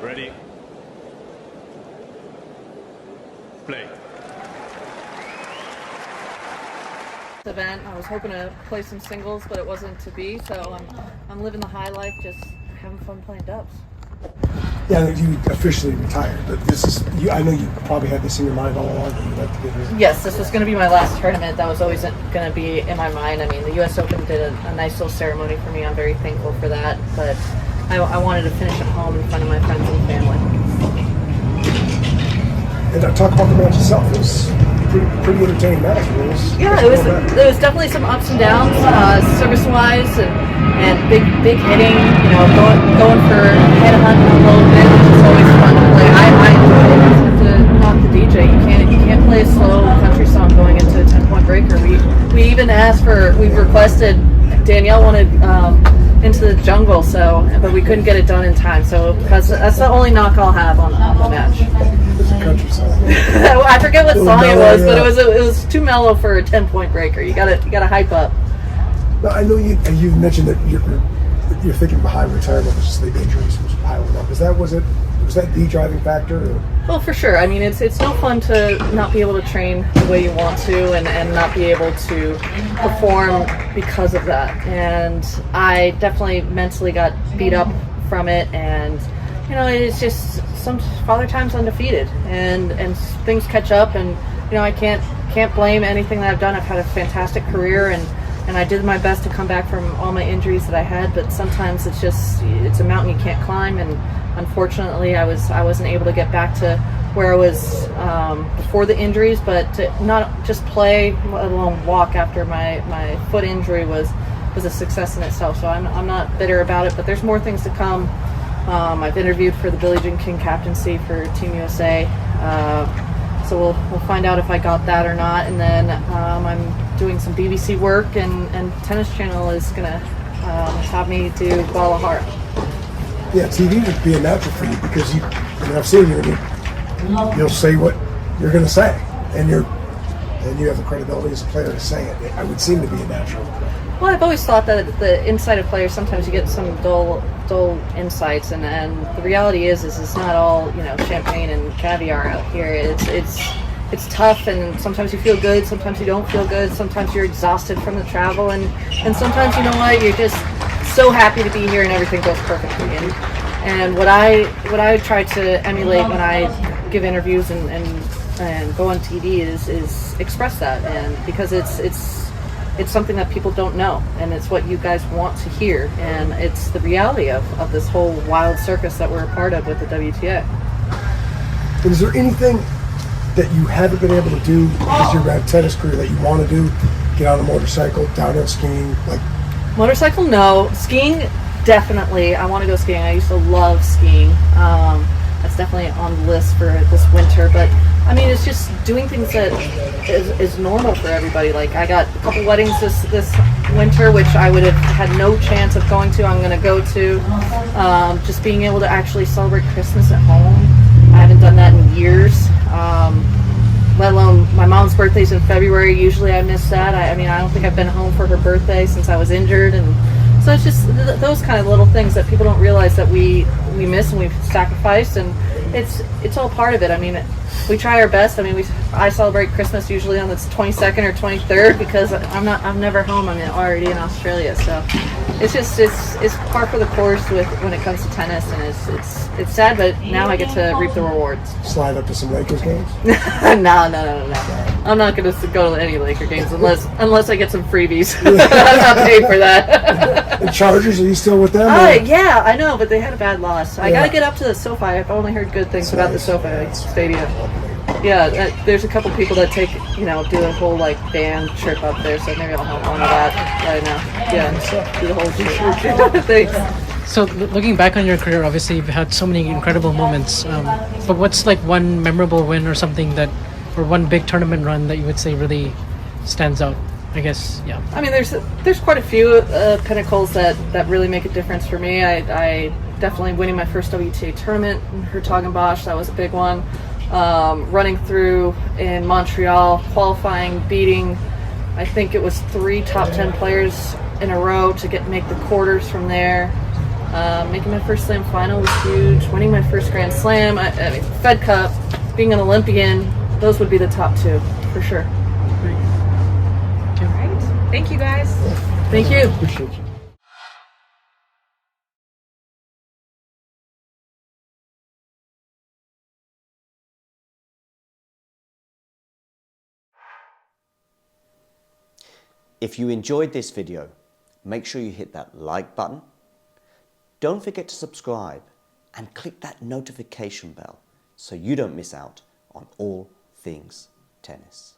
Ready. Play. Event. I was hoping to play some singles, but it wasn't to be. So I'm living the high life, just having fun playing dubs. Yeah, you officially retired, but this is. I know you probably had this in your mind all along. That you'd like to get here. Yes, this was going to be my last tournament. That was always going to be in my mind. I mean, the U.S. Open did a nice little ceremony for me. I'm very thankful for that. But I wanted to finish at home in front of my friends and family. And talk about the match itself. It was pretty entertaining match. It was definitely some ups and downs, service-wise, and big hitting. You know, going for head hunting a little bit, which is always fun to play. I enjoy it. You have to knock the DJ. You can't play a slow country song going into a 10-point breaker. We even we requested. Danielle wanted Into the Jungle, but we couldn't get it done in time. So because that's the only knock I'll have on the match. It's a country song. I forget what song it was, but it was too mellow for a 10-point breaker. You gotta hype up. Now, I know you mentioned that you're thinking behind retirement with sleep injuries was piling up. Was that the driving factor? Or? Well, for sure. I mean, it's no fun to not be able to train the way you want to and not be able to perform because of that. And I definitely mentally got beat up from it, and you know, it's just some Father Time's undefeated, and things catch up, and you know, I can't blame anything that I've done. I've had a fantastic career, and I did my best to come back from all my injuries that I had, but sometimes it's a mountain you can't climb, and unfortunately I wasn't able to get back to where I was before the injuries, but to not just play, let alone walk after my foot injury was a success in itself. So I'm not bitter about it, but there's more things to come. I've interviewed for the Billie Jean King captaincy for Team USA, so we'll find out if I got that or not. And then I'm doing some BBC work, and Tennis Channel is going to have me do Guadalajara. Yeah, TV would be a natural for you because I've seen you, and you'll say what you're going to say, and you have the credibility as a player to say it. It would seem to be a natural. Well, I've always thought that the inside of players, sometimes you get some dull insights, and the reality is it's not all, you know, champagne and caviar out here. It's tough, and sometimes you feel good, sometimes you don't feel good, sometimes you're exhausted from the travel, and sometimes, you know what, you're just so happy to be here and everything goes perfectly. And what I try to emulate when I give interviews and go on TV is express that, and because it's something that people don't know, and it's what you guys want to hear, and it's the reality of this whole wild circus that we're a part of with the WTA. And is there anything that you haven't been able to do because you're a tennis career that you want to do? Get on a motorcycle, downhill skiing, like motorcycle? No. Skiing, definitely. I want to go skiing. I used to love skiing. That's definitely on the list for this winter. But I mean, it's just doing things that is normal for everybody. Like, I got a couple weddings this winter, which I would have had no chance of going to. I'm going to go to. Just being able to actually celebrate Christmas at home. I haven't done that in years. Let alone my mom's birthday's in February. Usually I miss that. I mean, I don't think I've been home for her birthday since I was injured, and so it's just those kind of little things that people don't realize that we miss and we've sacrificed, and it's all part of it. I mean, we try our best. I mean, I celebrate Christmas usually on the 22nd or 23rd because I'm never home. I'm already in Australia, so it's par for the course when it comes to tennis, and it's sad, but now I get to reap the rewards. Slide up to some Lakers games? No. I'm not going to go to any Laker games unless I get some freebies. I'm not paid for that. The Chargers, are you still with them? Yeah, I know, but they had a bad loss. I got to get up to the SoFi. I've only heard good things about the SoFi Stadium. Yeah, there's a couple people that do a whole band trip up there, so maybe I'll help on with that right now. Yeah, do the whole trip. Thanks. So looking back on your career, obviously you've had so many incredible moments. But what's one memorable win or something or one big tournament run that you would say really stands out? I guess, yeah. I mean, there's quite a few pinnacles that really make a difference for me. I definitely winning my first WTA tournament in Hertogenbosch, that was a big one. Running through in Montreal, qualifying, beating, I think it was 3 top 10 players in a row to make the quarters from there. Making my first slam final was huge. Winning my first Grand Slam, I mean, Fed Cup, being an Olympian, those would be the top two, for sure. All right. Thank you, guys. Thank you. Appreciate you. If you enjoyed this video, make sure you hit that like button. Don't forget to subscribe and click that notification bell so you don't miss out on all things tennis.